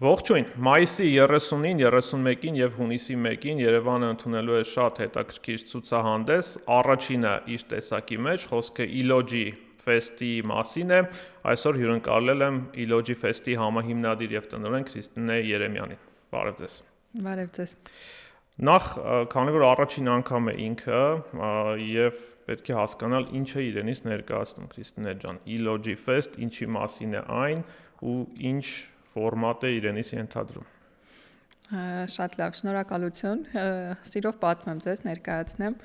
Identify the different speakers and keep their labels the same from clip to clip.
Speaker 1: Ողջույն, մայիսի 30-ին, 31-ին եւ հունիսի 1-ին Երևանը ընդունելու է շատ հետաքրքիր ցուցահանդես, առաջինը իր տեսակի մեջ, խոսքը Իլոջի ֆեստի մասին է, այսօր հյուրընկալել եմ Իլոջի ֆեստի համահիմնադիր եւ տնօրեն Քրիստինե Երեմյանին, բարև ձեզ։
Speaker 2: Բարև ձեզ։
Speaker 1: Նախ, քանի որ առաջին անգամ է ինքը եւ պետք է հասկանալ ինչ է իրենից ներկայացնում Քրիստինե ջան, Իլոջի ֆեստ, ինչի մասին է այն ու ինչ ֆորմատ է իրենից ենթադրում։
Speaker 2: Շատ լավ, շնորհակալություն։ Սիրով պատմեմ ձեզ, ներկայացնեմ։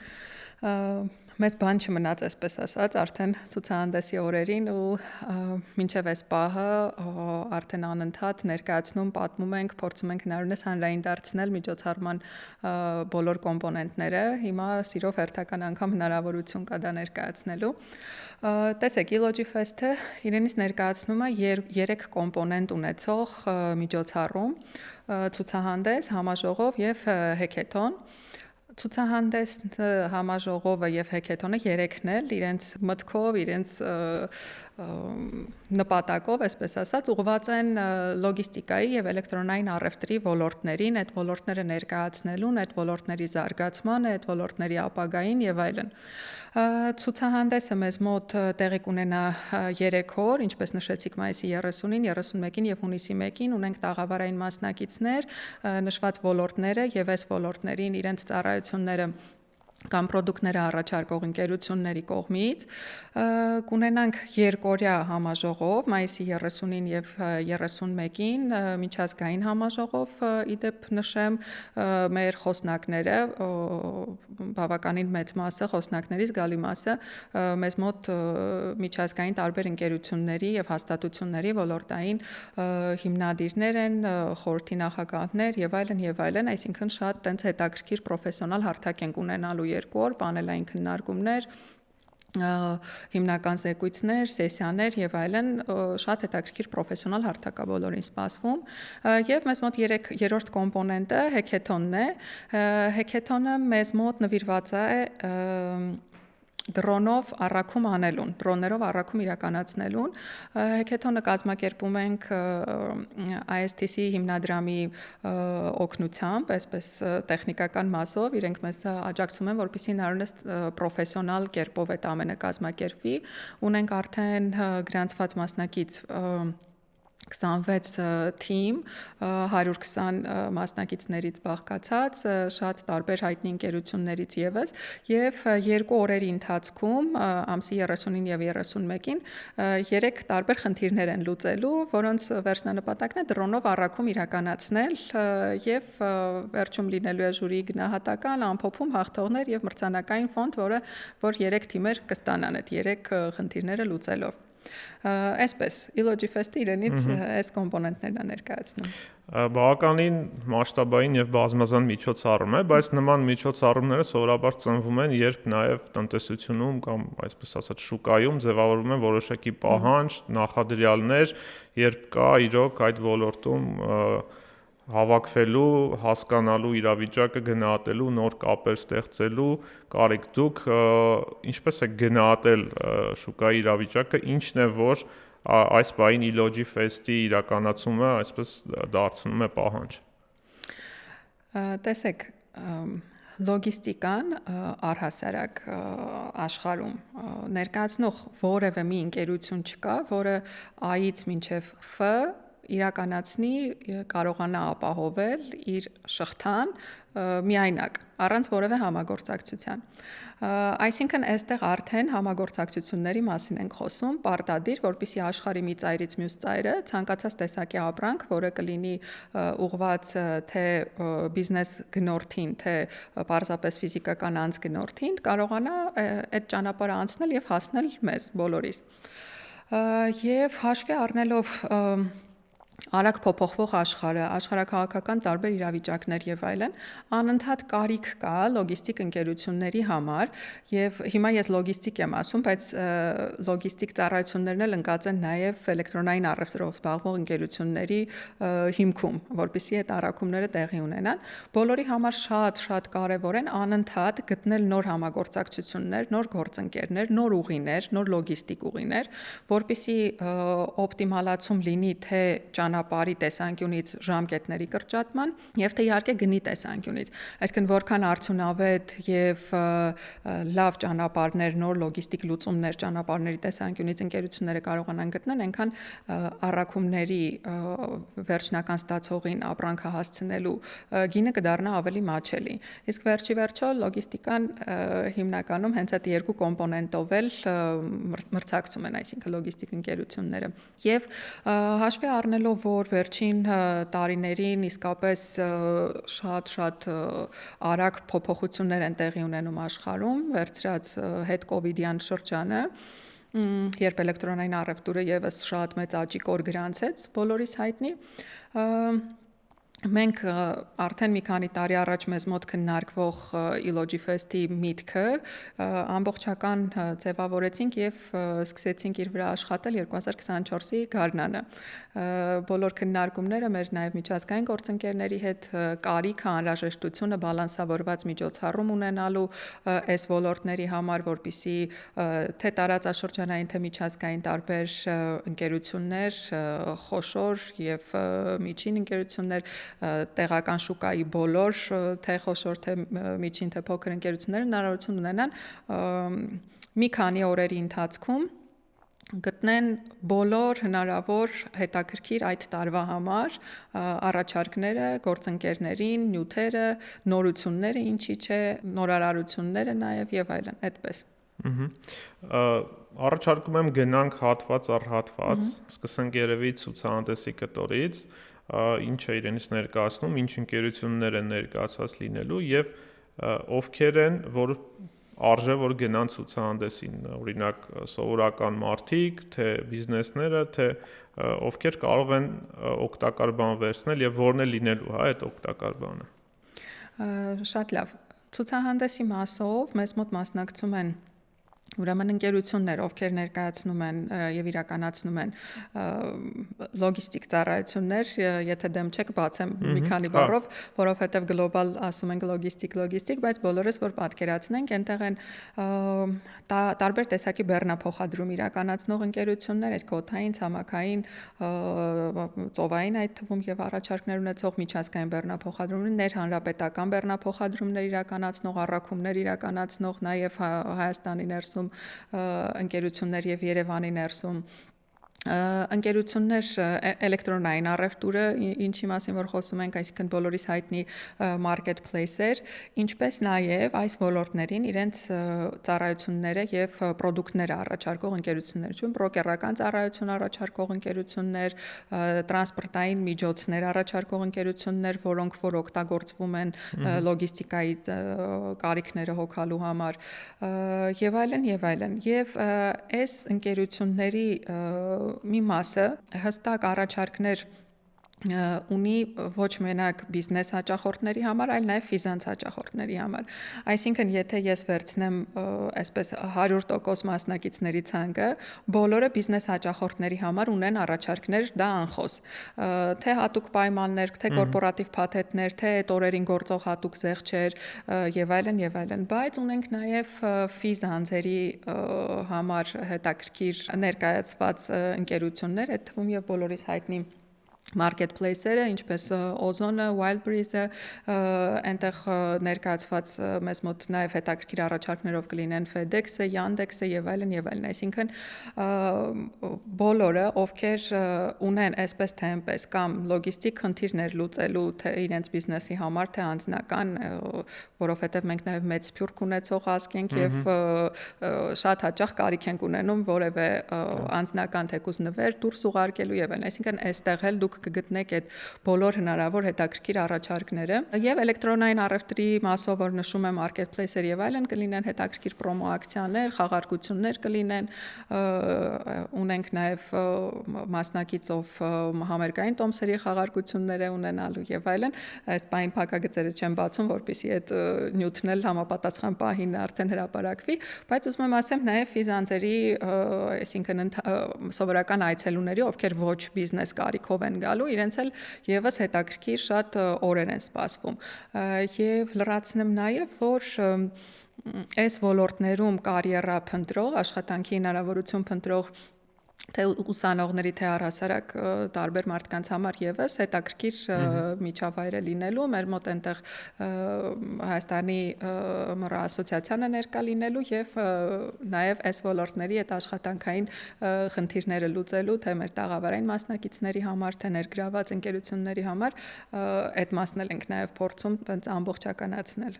Speaker 2: Մեզ բան չմնաց, այսպես ասած, արդեն ցուցահանդեսի օրերին ու մինչև այս պահը արդեն անընդհատ ներկայացնում, պատմում ենք, փորձում ենք հնարավորինս հանրային դարձնել միջոցառման բոլոր կոմպոնենտները։ Հիմա սիրով հերթական անգամ հնարավորություն կա դա ներկայացնելու։ Տեսեք, Իլոջի ֆեսթը իրենից ներկայացնում է 3 կոմպոնենտ ունեցող միջոցառում՝ ցուցահանդես, համաժողով եւ հեքեթոն։ Ցուցահանդես, համաժողովը եւ հեքեթոնը երեքն էլ իրենց մտքով, իրենց նպատակով, այսպես ասած, ուղղված են լոգիստիկայի եւ էլեկտրոնային առևտրի ոլորտներին, այդ ոլորտները ներկայացնելուն, այդ ոլորտների զարգացմանը, այդ ոլորտների ապագային եւ այլն։ Ցուցահանդեսը մեզ մոտ տեղի կունենա 3 օր, ինչպես նշեցիք, մայիսի 30-ին, 31-ին եւ հունիսի 1-ին ունենք տաղավարային մասնակիցներ, նշված ոլորտները եւ այս ոլորտներին իրենց ծառայությունները կամ պրոդուկտները առաջարկող ընկերությունների կողմից կունենանք երկօրյա համաժողով մայիսի 30-ին եւ 31-ին միջազգային համաժողով իդեպ նշեմ մեր խոսնակները բավականին մեծ մասը խոսնակների զգալի մասը մեզ մոտ միջազգային տարբեր ընկերությունների եւ հաստատությունների ոլորտային հիմնադիրներ են, խորհրդի նախագահներ եւ այլն, այսինքն շատ տենց հետաքրքիր պրոֆեսիոնալ հարթակ ենք ունենալու 2 օր, պանելային քննարկումներ, հիմնական զեկույցներ, սեսիաներ եւ այլն, շատ հետաքրքիր պրոֆեսիոնալ հարթակ է բոլորին սպասվում եւ մեզ մոտ 3-րդ կոմպոնենտը հեքեթոնն է։ Հեքեթոնը մեզ մոտ նվիրված է դրոնով առաքում անելուն, դրոններով առաքում իրականացնելուն։ Հեքեթոնը կազմակերպում ենք ISTC հիմնադրամի օգնությամբ, այսպես տեխնիկական մասով, իրենք մեզ աջակցում են, որպեսզի հնարավորինս պրոֆեսիոնալ կերպով այդ ամենը կազմակերպվի։ Ունենք արդեն գրանցված մասնակից 26 թիմ, 120 մասնակիցներից բաղկացած, շատ տարբեր հայտնի ընկերություններից եւս եւ 2 օրերի ընթացքում, ամսի 30-ին եւ 31-ին 3 տարբեր խնդիրներ են լուծելու, որոնց վերջնանպատակն է դրոնով առաքում իրականացնել եւ վերջում լինելու է ժյուրիի գնահատական, ամփոփում, հաղթողներ եւ մրցանակային ֆոնդ, որ 3 թիմեր կստանան այդ 3 խնդիրները լուծելով։ Այսպես, Իլոջի ֆեստը իրենից այս կոմպոնենտներն է ներկայացնում։
Speaker 1: Բավականին մասշտաբային եւ բազմազան միջոցառում է, բայց նման միջոցառումները սովորաբար ծնվում են, երբ նաեւ տնտեսությունում կամ այսպես ասած շուկայում ձևավորվում են որոշակի պահանջ, նախադրյալներ, երբ կա իրոք այդ ոլորտում հավաքվելու, հասկանալու իրավիճակը, գնահատելու, նոր կապեր ստեղծելու կարիք դուք ինչպես եք գնահատել շուկայի իրավիճակը, ինչն է որ այս բային Իլոջի ֆեստի իրականացումը այսպես դարձնում է պահանջ։
Speaker 2: Տեսեք, լոգիստիկան առհասարակ աշխարհում ներկայացնող որևէ մի ընկերություն չկա, որը A-ից մինչև F իրականացնի, կարողանա ապահովել իր շղթան միայնակ, առանց որևէ համագործակցության։ Այսինքն այստեղ արդեն համագործակցությունների մասին ենք խոսում, պարտադիր, որպեսզի աշխարհի մի ծայրից մյուս ծայրը ցանկացած տեսակի ապրանք, որը կլինի ուղղված թե բիզնես գնորդին, թե պարզապես ֆիզիկական անձ գնորդին, կարողանա այդ ճանապարհը անցնել եւ հասնել մեզ բոլորիս։ Եվ հաշվի առնելով արագ փոփոխվող աշխարհաքաղաքական տարբեր իրավիճակներ եւ այլն, անընդհատ կարիք կա լոգիստիկ ընկերությունների համար եւ հիմա ես լոգիստիկ եմ ասում, բայց լոգիստիկ ծառայություններն էլ ընկած են նաեւ էլեկտրոնային առևտրով զբաղվող ընկերությունների հիմքում, որպեսզի այդ առաքումները տեղի ունենան։ Բոլորի համար շատ կարեւոր են անընդհատ գտնել նոր համագործակցություններ, նոր գործընկերներ, նոր ուղիներ, նոր լոգիստիկ ուղիներ, որպեսզի օպտիմալացում լինի թե ճանապարհի տեսանկյունից ժամկետների կրճատման եւ թե իհարկե գնի տեսանկյունից։ Այսինքն որքան արդյունավետ եւ լավ ճանապարհներ, նոր լոգիստիկ լուծումներ ճանապարհների տեսանկյունից ընկերությունները կարողանան գտնել, այնքան առաքումների վերջնական ստացողին ապրանքը հասցնելու գինը կդառնա ավելի մատչելի։ Իսկ վերջիվերջո լոգիստիկան հիմնականում հենց այդ երկու կոմպոնենտով էլ մրցակցում են, այսինքն լոգիստիկ ընկերությունները։ Եվ հաշվի առնելով, որ վերջին տարիներին իսկապես շատ արագ փոփոխություններ են տեղի ունենում աշխարհում, վերցրած հետ-կովիդյան շրջանը, երբ էլեկտրոնային առևտուրը եւս շատ մեծ աճի կոր գրանցեց, բոլորիս հայտնի, մենք արդեն մի քանի տարի առաջ մեզ մոտ քննարկվող Ilogifest-ի միտքը ամբողջական ձևավորեցինք եւ սկսեցինք իր վրա աշխատել 2024-ի գարնանը։ Բոլոր քննարկումները մեր նաեւ միջազգային գործընկերների հետ կարիքը, անհրաժեշտությունը բալանսավորված միջոցառում ունենալու այս ոլորտների համար, որպիսի թե տարածաշրջանային, թե միջազգային տարբեր ընկերություններ, խոշոր եւ միջին ընկերություններ տեղական շուկայի բոլոր թե խոշոր թե միջին թե փոքր ընկերությունները հնարավորություն ունենան մի քանի օրերի ընթացքում գտնեն բոլոր հնարավոր հետաքրքիր այդ տարվա համար առաջարկները գործընկերներին, նյութերը, նորությունները, ինչի՞ չէ, նորարարությունները նաև եւ այլն, այդպես։
Speaker 1: Առաջարկում եմ գնանք հատված առ հատված, սկսենք երևի ցուցահանդեսի կտորից, ինչ է իրենից ներկայացնում, ինչ ընկերություններ են ներկայացած լինելու եւ ովքեր են, որ արժե որ գնան ցուցահանդեսին, օրինակ սովորական մարդիկ, թե բիզնեսները, թե ովքեր կարող են օգտակար բան վերցնել եւ որն է լինելու, հա, այդ օգտակար բանը։
Speaker 2: Շատ լավ։ Ցուցահանդեսի մասով մեզ մոտ մասնակցում են ուրեմն ընկերություններ, ովքեր ներկայացնում են եւ իրականացնում են լոգիստիկ ծառայություններ, եթե դեմ չեք բացեմ մի քանի բառով, որովհետեւ գլոբալ ասում ենք լոգիստիկ, բայց բոլորս որ պատկերացնենք, այնտեղ են տարբեր տեսակի բեռնափոխադրում իրականացնող ընկերություններ, այս կոթային, ցամաքային, ծովային այդ թվում եւ առաջարկներ ունեցող միջազգային բեռնափոխադրումներ, ներհանրապետական բեռնափոխադրումներ իրականացնող, առաքումներ իրականացնող, նաեւ Հայաստանի ներսում ընկերություններ եւ Երևանի ներսում ընկերություններ էլեկտրոնային առևտուրը, ինչի մասին որ խոսում ենք, այսինքն բոլորիս հայտնի marketplace-եր, ինչպես նաև այս ոլորտներին իրենց ծառայությունները եւ պրոդուկտները առաջարկող ընկերություններ, ճուն բրոկերական ծառայություն առաջարկող ընկերություններ, տրանսպորտային միջոցներ առաջարկող ընկերություններ, որոնք որ օգտագործվում են լոգիստիկայի կարիքները հոգալու համար եւ այլն եւ այլն։ Եվ այս ընկերությունների մի մասը հստակ առաջարկներ ունի ոչ մենակ բիզնես հաճախորդների համար, այլ նաև ֆիզանց հաճախորդների համար։ Այսինքն, եթե ես վերցնեմ այսպես 100% մասնակիցների ցանկը, բոլորը բիզնես հաճախորդների համար ունեն առաջարկներ, դա անխոս։ Թե հատուկ պայմաններ, թե կորպորատիվ փաթեթներ, թե այդ օրերին գործող հատուկ զեղչեր եւ այլն, բայց ունենք նաև ֆիզանցերի համար հետաքրքիր ներկայացված ընկերություններ, այդ թվում եւ բոլորիս հայտնի marketplace-երը, ինչպես Ozone-ը, Wildberries-ը, այնտեղ ներկայացված մեզ մոտ նաև հետաքրքիր առաջարկներով կլինեն FedEx-ը, Yandex-ը եւ այլն, այսինքն բոլորը, ովքեր ունեն այսպես թե այնպես կամ լոգիստիկ խնդիրներ լուծելու թե իրենց բիզնեսի համար, թե անձնական, որովհետեւ մենք նաև մեծ սփյուռք ունեցող ազգ ենք եւ շատ հաճախ կարիք ենք ունենում որևէ անձնական թեկուզ նվեր դուրս ուղարկելու եւ այլն, այսինքն այստեղ էլ դուք կգտնեք այդ բոլոր հնարավոր հետաքրքիր առաջարկները եւ էլեկտրոնային առևտրի մասով որ նշում եմ marketplace-եր եւ այլն կլինեն հետաքրքիր պրոմո ակցիաներ, խաղարկություններ կլինեն, ունենք նաեւ մասնակիցով համերգային տոմսերի խաղարկություններ ունենալու եւ այլն, այս պայն փակագծերը չեմ բացում, որպեսզի այդ նյութն էլ համապատասխան պահին արդեն հրապարակվի, բայց ուզում եմ ասեմ նաեւ ֆիզանցերի, այսինքն սովորական այցելուների, ովքեր ոչ բիզնես կարիքով են գալու, իրենց էլ եւս հետաքրքիր շատ օրեր են սպասվում։ Եվ լրացնեմ նաեւ, որ այս ոլորտներում կարիերա փնտրող, աշխատանքի հնարավորություն փնտրող թե ուսանողների թե առհասարակ տարբեր մարդկանց համար եւս հետաքրքիր միջավայր է լինելու մեր մոտ այնտեղ Հայաստանի մռա ասոցիացիան է ներկա լինելու եւ նաեւ այս ոլորտների այդ աշխատանքային խնդիրները լուծելու թե մեր տաղավարային մասնակիցների համար թե ներգրաված ընկերությունների համար այդ մասն էլ ենք նաեւ փորձում այնց ամբողջականացնել։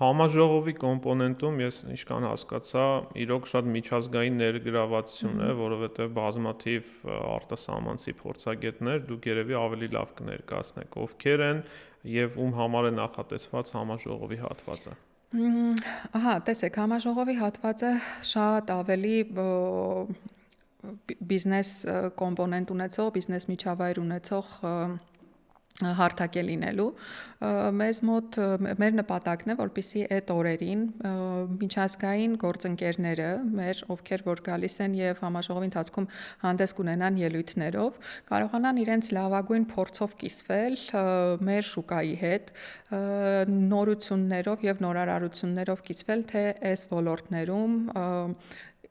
Speaker 1: Համաժողովի կոմպոնենտում ես ինչքան հասկացա, իրոք շատ միջազգային ներգրավվածություն է, որովհետև բազմաթիվ արտասահմանցի փորձագետներ դուք երևի ավելի լավ կներկայացնեք, ովքեր են եւ ում համար է նախատեսված համաժողովի հատվածը։
Speaker 2: Ահա, տեսեք, համաժողովի հատվածը շատ ավելի բիզնես կոմպոնենտ ունեցող, բիզնես միջավայր ունեցող հարթակ է լինելու մեզ մոտ մեր նպատակն է որպեսզի այդ օրերին միջազգային գործընկերները մեր ովքեր որ գալիս են եւ համաժողովի ընթացքում հանդես կունենան ելույթներով կարողանան իրենց լավագույն փորձով կիսվել մեր շուկայի հետ նորություններով եւ նորարարություններով կիսվել թե այս ոլորտներում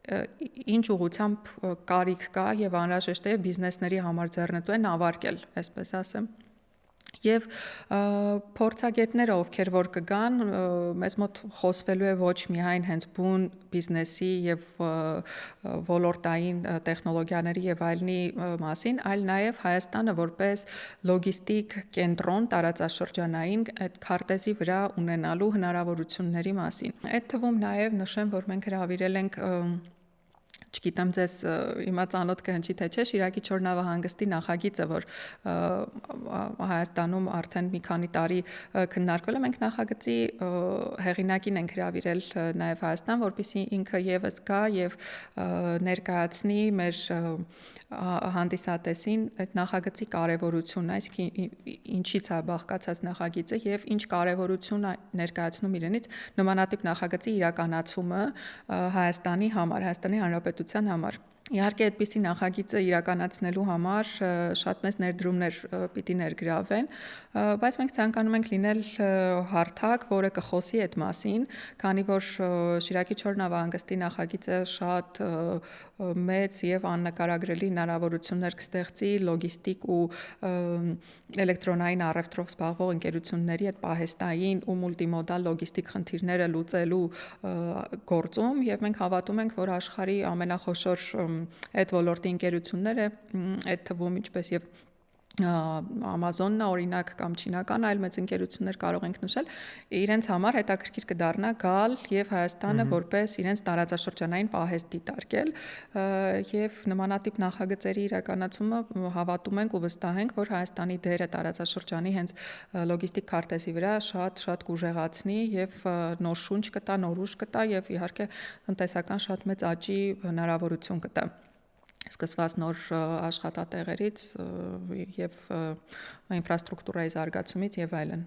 Speaker 2: ինչ ուղղությամբ կարիք կա եւ անհրաժեշտ է բիզնեսների համար ձեռնտու են ավարկել, այսպես ասեմ։ Եվ փորձագետները ովքեր որ կգան մեզ մոտ խոսվելու է ոչ միայն հենց բուն բիզնեսի եւ ոլորտային տեխնոլոգիաների եւ այլնի մասին, այլ նաեւ Հայաստանը որպես լոգիստիկ կենտրոն տարածաշրջանային այդ քարտեզի վրա ունենալու հնարավորությունների մասին։ Այդ թվում նաեւ նշեմ, որ մենք հրավիրել ենք չգիտեմ ձեզ հիմա ծանոթ կհնչի թե չէ Շիրակի Չոր նավահանգստի նախագիծը, որ Հայաստանում արդեն մի քանի տարի քննարկվել է, մենք նախագծի հեղինակին ենք հրավիրել նաև Հայաստան, որպեսզի ինքը եւս գա եւ ներկայացնի մեր հանդիսատեսին այդ նախագծի կարևորությունը, այսինքն ինչից է բաղկացած նախագիծը եւ ինչ կարևորություն է ներկայացնում իրենից նմանատիպ նախագծի իրականացումը Հայաստանի համար, Հայաստանի Հանրապետության համար։ Իհարկե այդպիսի նախագիծը իրականացնելու համար շատ մեծ ներդրումներ պիտի ներգրավեն, բայց մենք ցանկանում ենք լինել հարթակ, որը կխոսի այդ մասին, քանի որ Շիրակի Չոր նավահանգստի նախագիծը շատ մեծ եւ աննկարագրելի հնարավորություններ կստեղծի լոգիստիկ ու էլեկտրոնային առևտրով զբաղվող ընկերությունների այդ պահեստային ու մուլտիմոդալ լոգիստիկ խնդիրները լուծելու գործում եւ մենք հավատում ենք, որ աշխարհի ամենախոշոր այդ ոլորտի ընկերությունները այդ թվում ինչպես եւ Amazon-ն օրինակ կամ չինական այլ մեծ ընկերություններ կարող ենք նշել, իրենց համար հետաքրքիր կդառնա գալ եւ Հայաստանը որպես իրենց տարածաշրջանային պահեստ դիտարկել եւ նմանատիպ նախագծերի իրականացումը հավատում ենք ու վստահ ենք, որ Հայաստանի դերը տարածաշրջանի հենց լոգիստիկ քարտեզի վրա շատ կուժեղացնի եւ նոր շունչ կտա, նոր ուժ կտա եւ իհարկե տնտեսական շատ մեծ աճի հնարավորություն կտա սկսված նոր աշխատատեղերից եւ ինֆրաստրուկտուրայի զարգացումից եւ այլն։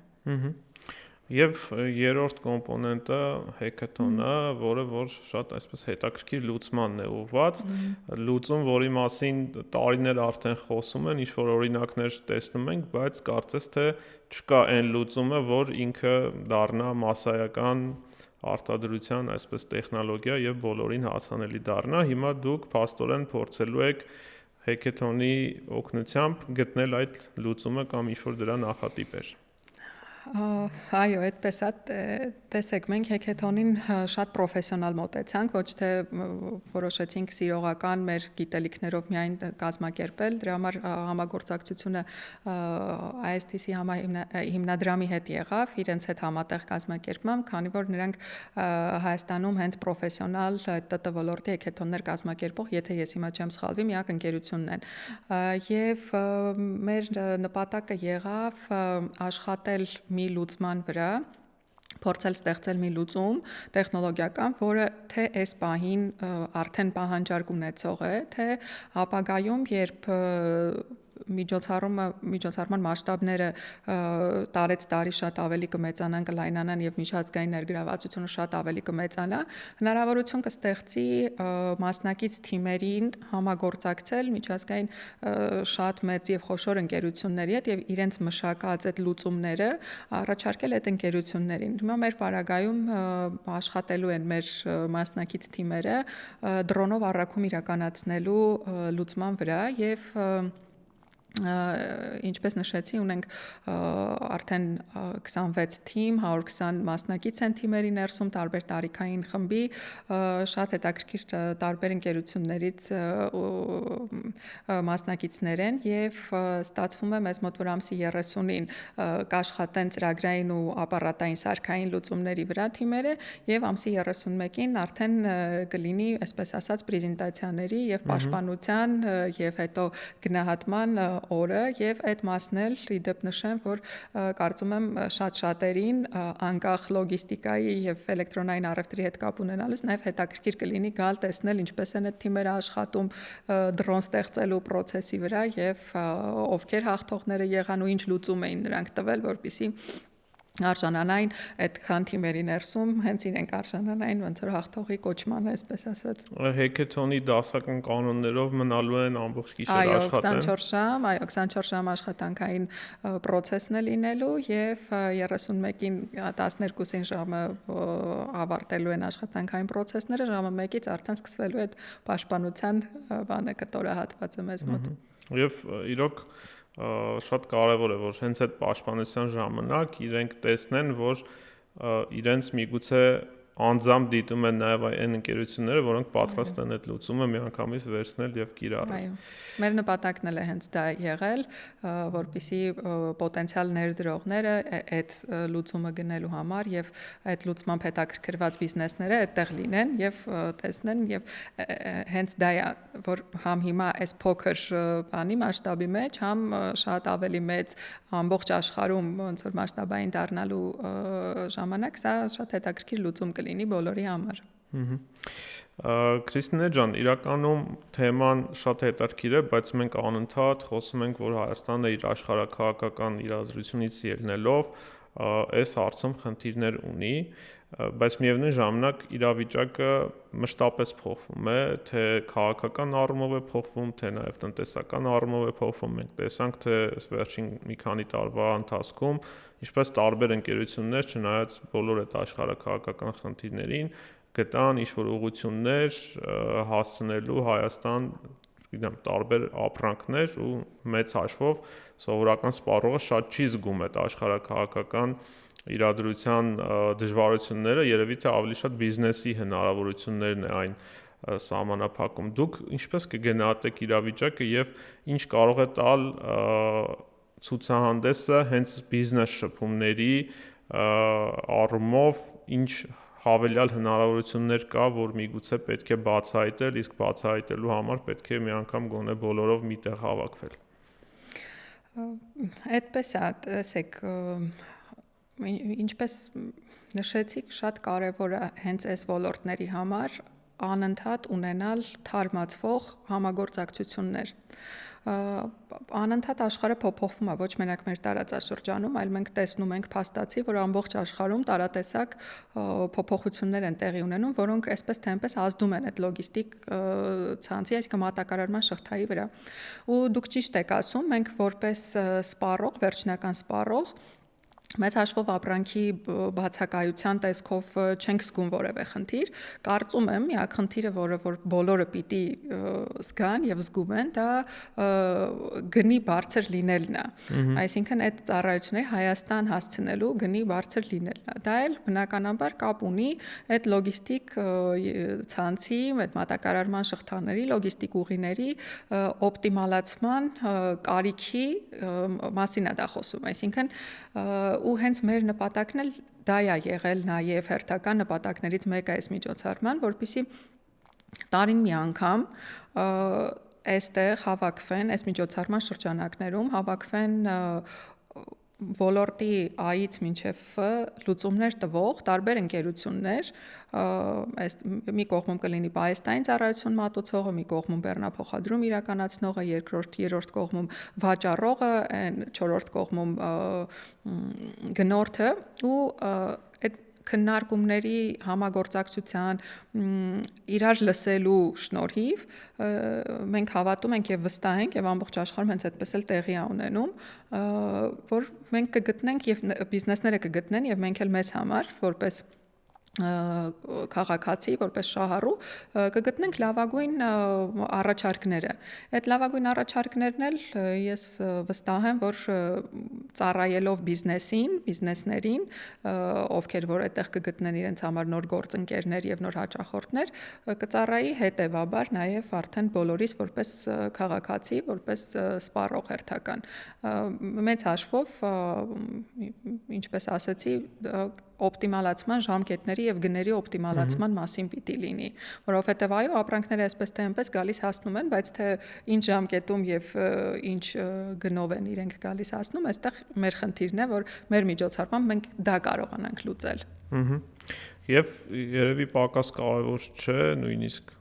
Speaker 1: Եվ երրորդ կոմպոնենտը հեքաթոնը, որը որ շատ այսպես հետաքրքիր լուծմանն է ուղված, լուծում, որի մասին տարիներ արդեն խոսում են, ինչ որ օրինակներ տեսնում ենք, բայց կարծես թե չկա այն լուծումը, որ ինքը դառնա մասսայական արտադրության այսպես տեխնոլոգիա եւ բոլորին հասանելի դառնա։ Հիմա դուք փաստորեն փորձելու եք հեքաթոնի օգնությամբ գտնել այդ լուծումը կամ ինչ-որ դրա նախատիպեր։
Speaker 2: Այո, այդպես է, տեսեք, մենք հեքաթոնին շատ պրոֆեսիոնալ մոտեցանք, ոչ թե որոշեցինք սիրողական մեր գիտելիքներով միայն կազմակերպել, դրա համար համագործակցությունը ISTC հիմնադրամի հետ եղավ, իրենց հետ համատեղ կազմակերպմամբ, քանի որ նրանք Հայաստանում հենց պրոֆեսիոնալ ՏՏ ոլորտի հեքաթոններ կազմակերպող, եթե ես հիմա չեմ սխալվի, միակ ընկերությունն են։ Եվ մեր նպատակը եղավ աշխատել մի լուծման վրա, փորձել ստեղծել մի լուծում տեխնոլոգիական, որը թե այս պահին արդեն պահանջարկ ունեցող է, թե ապագայում, երբ միջոցառման մասշտաբները տարեց տարի շատ ավելի կմեծանան, կլայնանան եւ միջազգային ներգրավվածությունը շատ ավելի կմեծանա, հնարավորություն կստեղծի մասնակից թիմերին համագործակցել միջազգային շատ մեծ եւ խոշոր ընկերությունների հետ եւ իրենց մշակած այդ լուծումները առաջարկել այդ ընկերություններին։ Հիմա մեր պարագայում աշխատելու են մեր մասնակից թիմերը դրոնով առաքում իրականացնելու լուծման վրա եւ ինչպես նշեցի, ունենք արդեն 26 թիմ, 120 մասնակից են թիմերի ներսում, տարբեր տարիքային խմբի, շատ հետաքրքիր տարբեր ընկերություններից մասնակիցներ են եւ ստացվում է մեզ մոտ որ ամսի 30-ին կաշխատեն ծրագրային ու ապարատային սարքային լուծումների վրա թիմերը եւ ամսի 31-ին արդեն կլինի, այսպես ասած, պրեզենտացիաների եւ պաշտպանության եւ հետո գնահատման օրը եւ այդ մասն էլ իդեպ նշեմ, որ կարծում եմ շատ-շատերին անկախ լոգիստիկայի եւ էլեկտրոնային առևտրի հետ կապ ունենալուց նաեւ հետաքրքիր կլինի գալ տեսնել ինչպես են այդ թիմերը աշխատում դրոն ստեղծելու process-ի վրա եւ ովքեր հաղթողները եղան ու ինչ լուծում էին նրանք տվել, որպեսզի արժանանային այդքան թիմերի ներսում հենց իրենք արժանանային ոնց որ հաղթողի կոչման, այսպես ասած։
Speaker 1: Հեքեթոնի դասական կանոններով մնալու են ամբողջ գիշեր աշխատեն։
Speaker 2: 24 ժամ, 24 ժամ աշխատանքային process-ն է լինելու եւ 31-ին 12-ին ժամը ավարտելու են աշխատանքային process-ները, ժամը 1-ից արդեն սկսվելու է պաշտպանության բանը կտորահատվածը մեզ մոտ։
Speaker 1: Եվ իրոք շատ կարևոր է որ հենց այդ պաշտպանության ժամանակ իրենք տեսնեն որ իրենց միգուցե անձամբ դիտում են նաև այն ընկերությունները, որոնք պատրաստ են այդ լուծումը միանգամից վերցնել եւ կիրառել։
Speaker 2: Այո։ Մեր նպատակն էլ է հենց դա եղել, որպեսզի պոտենցիալ ներդրողները այդ լուծումը գնելու համար եւ այդ լուծմամբ հետաքրքրված բիզնեսները այդտեղ լինեն եւ տեսնեն եւ հենց դա է, որ համ հիմա այս փոքր բանի մասշտաբի մեջ, համ շատ ավելի մեծ ամբողջ աշխարհում ոնց որ մասշտաբային դառնալու ժամանակ սա շատ հետաքրքիր լուծում կլինի բոլորի համար։
Speaker 1: Քրիստինե ջան, իրականում թեման շատ հետաքրքիր է, բայց մենք անընդհատ խոսում ենք, որ Հայաստանը իր աշխարհաքաղաքական իրադրությունից ելնելով այս հարցում խնդիրներ ունի, բայց միևնույն ժամանակ իրավիճակը մշտապես փոխվում է, թե քաղաքական առումով է փոխվում, թե նաև տնտեսական առումով է փոխվում։ Մենք տեսանք, թե վերջին մի քանի տարվա ընթացքում ինչպես տարբեր ընկերություններ, չնայած բոլոր այդ աշխարհաքաղաքական խնդիրներին, գտան ինչ-որ ուղղություններ հասցնելու Հայաստան, գիտեմ, տարբեր ապրանքներ ու մեծ հաշվով սովորական սպառողը շատ չի զգում այդ աշխարհաքաղաքական իրադրության դժվարությունները, երևի թե ավելի շատ բիզնեսի հնարավորություններն է այն սահմանափակում։ Դուք ինչպես կգնահատեք իրավիճակը եւ ինչ կարող է տալ ցուցահանդեսը հենց բիզնես շփումների առումով, ինչ հավելյալ հնարավորություններ կա, որ միգուցե պետք է բացահայտել, իսկ բացահայտելու համար պետք է մի անգամ գոնե բոլորով միտեղ հավաքվել։
Speaker 2: Այդպես է, տեսեք, ինչպես նշեցիք, շատ կարևոր է հենց այս ոլորտների համար անընդհատ ունենալ թարմացվող համագործակցություններ։ Անընդհատ աշխարհը փոփոխվում է ոչ միայն մեր տարածաշրջանում, այլ մենք տեսնում ենք փաստացի, որ ամբողջ աշխարհում տարատեսակ փոփոխություններ են տեղի ունենում, որոնք այսպես թե այնպես ազդում են այդ լոգիստիկ ցանցի, այսինքն մատակարարման շղթայի վրա։ Ու դուք ճիշտ եք ասում, մենք որպես սպառող, վերջնական սպառող մեծ հաշվով ապրանքի բացակայության տեսքով չենք զգում որևէ խնդիր, կարծում եմ միակ խնդիրը, որը որ բոլորը պիտի զգան եւ զգում են, դա գնի բարձր լինելն է։ Այսինքն այդ ծառայությունները Հայաստան հասցնելու գնի բարձր լինելն է։ Դա էլ բնականաբար կապ ունի այդ լոգիստիկ ցանցի, այդ մատակարարման շղթաների, լոգիստիկ ուղիների օպտիմալացման կարիքի մասին է դա խոսում, այսինքն ու հենց մեր նպատակն էլ դա է եղել նաև հերթական նպատակներից մեկը այս միջոցառման, որպեսզի տարին մի անգամ այստեղ հավաքվեն, այս միջոցառման շրջանակներում հավաքվեն ոլորտի A-ից մինչև F լուծումներ տվող տարբեր ընկերություններ, այս մի կողմում կլինի պահեստային ծառայություն մատուցողը, մի կողմում բեռնափոխադրում իրականացնողը, երրորդ կողմում վաճառողը, չորրորդ կողմում գնորդը ու այդ քննարկումների համագործակցության իրար լսելու շնորհիվ մենք հավատում ենք եւ վստահ ենք եւ ամբողջ աշխարհում հենց այդպես էլ տեղի է ունենում, որ մենք կգտնենք եւ բիզնեսները կգտնեն եւ մենք էլ մեզ համար որպես քաղաքացի, որպես շահառու կգտնենք լավագույն առաջարկները։ Այդ լավագույն առաջարկներն էլ ես վստահ եմ, որ ծառայելով բիզնեսներին, ովքեր որ այդտեղ կգտնեն իրենց համար նոր գործընկերներ եւ նոր հաճախորդներ, կծառայի հետեւաբար նաեւ արդեն բոլորիս որպես քաղաքացի, որպես սպառող հերթական։ Մեծ հաշվով, ինչպես ասացի, օպտիմալացման ժամկետների եւ գների օպտիմալացման մասին պիտի լինի, որովհետեւ այո, ապրանքները այսպես թե այնպես գալիս հասնում են, բայց թե ինչ ժամկետում եւ ինչ գնով են իրենք գալիս հասնում, այստեղ մեր խնդիրն է, որ մեր միջոցառմամբ մենք դա կարողանանք լուծել։
Speaker 1: Եվ երևի պակաս կարևոր չէ, նույնիսկ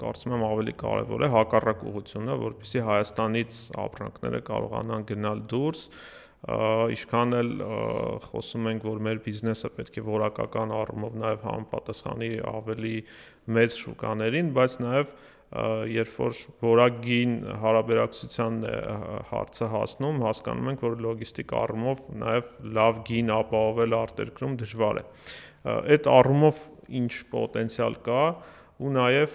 Speaker 1: կարծում եմ ավելի կարևոր է հակառակ ուղղությունը, որպեսզի Հայաստանից ապրանքները կարողանան գնալ դուրս, ինչքան էլ խոսում ենք, որ մեր բիզնեսը պետք է որակական առումով նաև համապատասխանի ավելի մեծ շուկաներին, բայց նաև երբ որ որակին հարաբերակցության հարցը հասնում, հասկանում ենք, որ լոգիստիկ առումով նաև լավ գին ապահովել արտերկրում դժվար է։ Այդ առումով ինչ պոտենցիալ կա ու նաև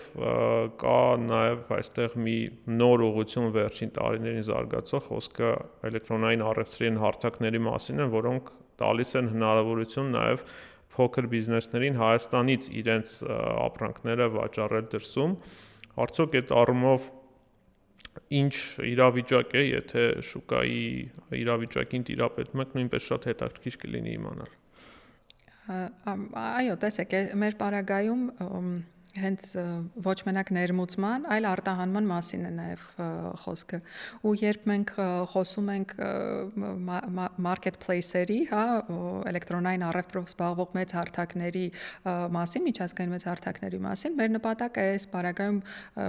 Speaker 1: կա նաև այստեղ մի նոր ուղղություն վերջին տարիներին զարգացող խոսքը էլեկտրոնային առևտրային հարթակների մասին են, որոնք տալիս են հնարավորություն նաև փոքր բիզնեսներին Հայաստանից իրենց ապրանքները վաճառել դրսում։ Արդյոք այդ առումով ինչ իրավիճակ է, եթե շուկայի իրավիճակին տիրապետում եք, նույնպես շատ հետաքրքիր կլինի իմանալ։
Speaker 2: Այո, տեսեք, մեր պարագայում հենց ոչ մենակ ներմուծման, այլ արտահանման մասին է նաև խոսքը։ Ու երբ մենք խոսում ենք marketplace-երի, հա, էլեկտրոնային առևտրով զբաղվող մեծ հարթակների մասին, միջազգային մեծ հարթակների մասին, մեր նպատակը այս պարագայում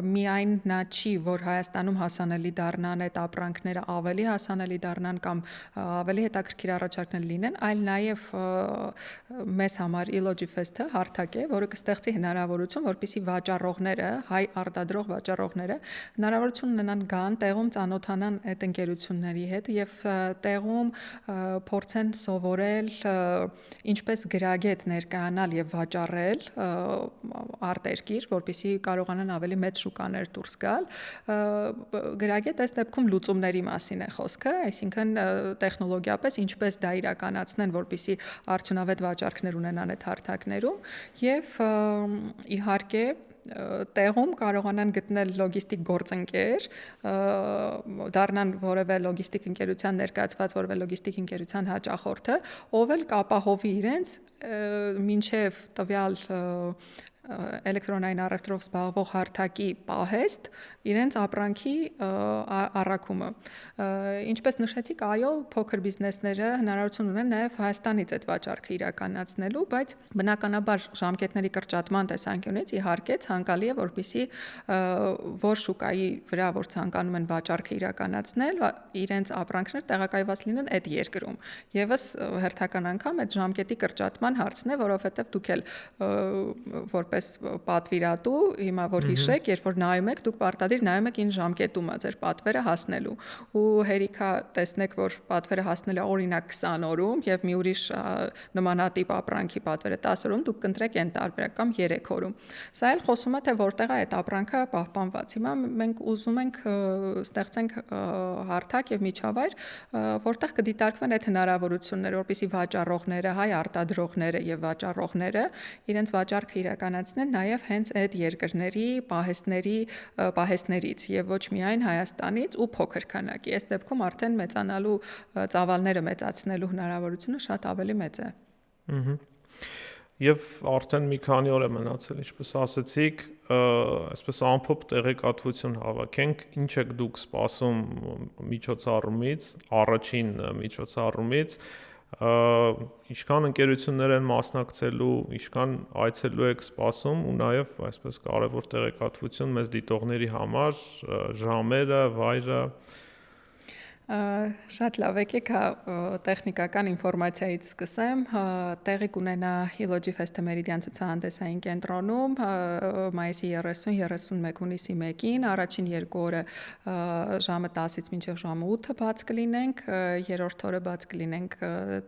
Speaker 2: միայն նա չի, որ Հայաստանում հասանելի դառնան այդ ապրանքները, ավելի հասանելի դառնան կամ ավելի հետաքրքիր առաջարկներ լինեն, այլ նաև մեզ համար Ilogifest-ը հարթակ է, որը կստեղծի հնարավորություն, որպեսզի վաճառողները, հայ արտադրող վաճառողները հնարավորություն ունենան գան, տեղում ծանոթանան այդ ընկերությունների հետ եւ տեղում փորձեն սովորել ինչպես գրագետ ներկայանալ եւ վաճառել արտերկիր, որպեսզի կարողանան ավելի մեծ շուկաներ դուրս գալ։ Գրագետ այս դեպքում լուծումների մասին է խոսքը, այսինքն տեխնոլոգիապես ինչպես դա իրականացնեն, որպեսզի արդյունավետ վաճառքներ ունենան այդ հարթակներում եւ իհարկե տեղում կարողանան գտնել լոգիստիկ գործընկեր, դառնան որևէ լոգիստիկ ընկերության ներկայացված որևէ լոգիստիկ ընկերության հաճախորդը, ով էլ կապահովի իրենց մինչև տվյալ էլեկտրոնային առևտրով զբաղվող հարթակի պահեստ իրենց ապրանքի առաքումը։ Ինչպես նշեցիք, այո, փոքր բիզնեսները հնարավորություն ունեն նաև Հայաստանից այդ վաճառքը իրականացնելու, բայց բնականաբար ժամկետների կրճատման տեսանկյունից իհարկե ցանկալի է, որպեսզի որ շուկայի վրա որ ցանկանում են վաճառքը իրականացնել, իրենց ապրանքներ տեղակայված լինեն այդ երկրում։ Եվս հերթական անգամ այդ ժամկետի կրճատման հարցն է, որովհետև դուք էլ որպես պատվիրատու, հիմա որ հիշեք, երբ որ նայում եք, դուք պարտադիր նայում եք ինչ ժամկետում է ձեր պատվերը հասնելու ու հերիքա տեսնեք, որ պատվերը հասնել է օրինակ 20 օրում եւ մի ուրիշ նմանատիպ ապրանքի պատվերը 10 օրում, դուք կընտրեք այն տարբերակ կամ 3 օրում։ Սա էլ խոսում է թե որտեղ է այդ ապրանքը պահպանված։ Հիմա մենք ուզում ենք ստեղծենք հարթակ եւ միջավայր, որտեղ կդիտարկվեն այդ հնարավորությունները, որպեսզի վաճառողները, հայ արտադրողները եւ վաճառողները իրենց վաճառքը իրականացնեն նաեւ հենց այդ երկրների պահեստներից եւ ոչ միայն Հայաստանից ու փոքր քանակի։ Այս դեպքում արդեն մեծանալու ծավալները մեծացնելու հնարավորությունը շատ ավելի մեծ է։
Speaker 1: Եվ արդեն մի քանի օր է մնացել, ինչպես ասացիք, այսպես ամփոփ տեղեկատվություն հավաքենք, ինչ եք դուք սպասում միջոցառումից, առաջին միջոցառումից, ինչքան ընկերություններ են մասնակցելու, ինչքան այցելու եք սպասում ու նաև այսպես կարևոր տեղեկատվություն մեզ դիտողների համար, ժամերը, վայրը։
Speaker 2: Շատ լավ, եկեք տեխնիկական ինֆորմացիայից սկսեմ։ Տեղի կունենա Իլոջի Ֆեստը Մերիդիան ցուցահանդեսային կենտրոնում մայիսի 30-31 հունիսի 1-ին, առաջին 2 օրը ժամը 10-ից մինչև ժամը 8-ը բաց կլինենք, երրորդ օրը բաց կլինենք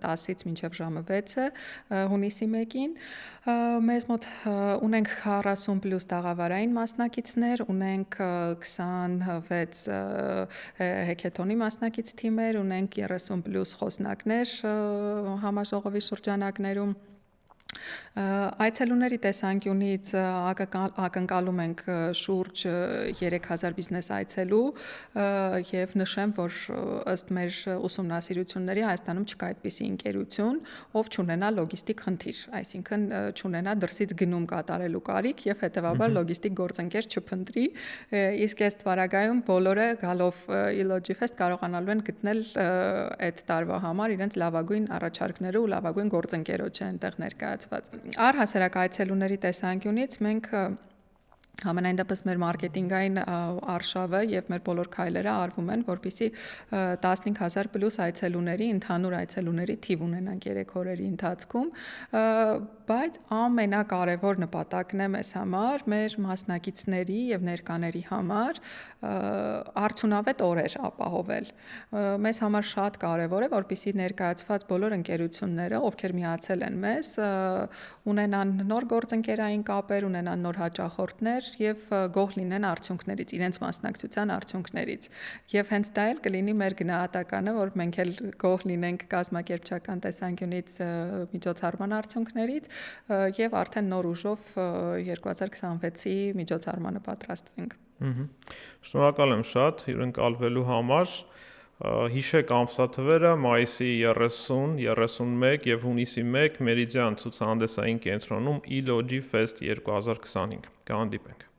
Speaker 2: 10-ից մինչև ժամը 6-ը հունիսի 1-ին։ Մեզ մոտ ունենք 40+ տաղավարային մասնակիցներ, ունենք 26 հեքեթոնի մասնակից թիմեր, ունենք 30+ խոսնակներ համաժողովի շրջանակներում։ Այցելուների տեսանկյունից ակնկալում ենք շուրջ 3000 բիզնես այցելու եւ նշեմ, որ ըստ մեր ուսումնասիրությունների Հայաստանում չկա այդպիսի ընկերություն, ով չունենա լոգիստիկ խնդիր, այսինքն չունենա դրսից գնում կատարելու կարիք եւ հետեւաբար լոգիստիկ գործընկեր չփնտրի, իսկ այս թվարագայում բոլորը գալով Իլոջի Ֆեստ կարողանալու են գտնել այդ տարվա համար իրենց լավագույն առաջարկները ու լավագույն գործընկերոջը այնտեղ ներկայացված։ Առհասարակ այցելուների տեսանկյունից մենք Համենայն դեպս մեր մարքեթինգային արշավը եւ մեր բոլոր քայլերը արվում են, որպեսզի 15000+ այցելուների, ընդհանուր այցելուների թիվ ունենանք 3 օրերի ընթացքում, բայց ամենակարևոր նպատակն է մեզ համար, մեր մասնակիցների եւ ներկաների համար արդյունավետ օրեր ապահովել։ Մեզ համար շատ կարևոր է, որպեսզի ներկայացված բոլոր ընկերությունները, ովքեր միացել են մեզ, ունենան նոր գործընկերային կապեր, ունենան նոր հաճախորդներ եւ գոհ լինեն արդյունքներից, իրենց մասնակցության արդյունքներից։ Եվ հենց դա էլ կլինի մեր գնահատականը, որ մենք էլ գոհ լինենք կազմակերպչական տեսանկյունից միջոցառման արդյունքներից եւ արդեն նոր ուժով 2026-ի միջոցառմանը պատրաստվենք։
Speaker 1: Շնորհակալ եմ շատ հյուրընկալվելու համար։ Հիշեք ամսաթվերը մայիսի 30, 31 եւ հունիսի 1 Մերիդիան ցուցահանդեսային կենտրոնում Իլոջի Ֆեստ 2025։ Կհանդիպենք։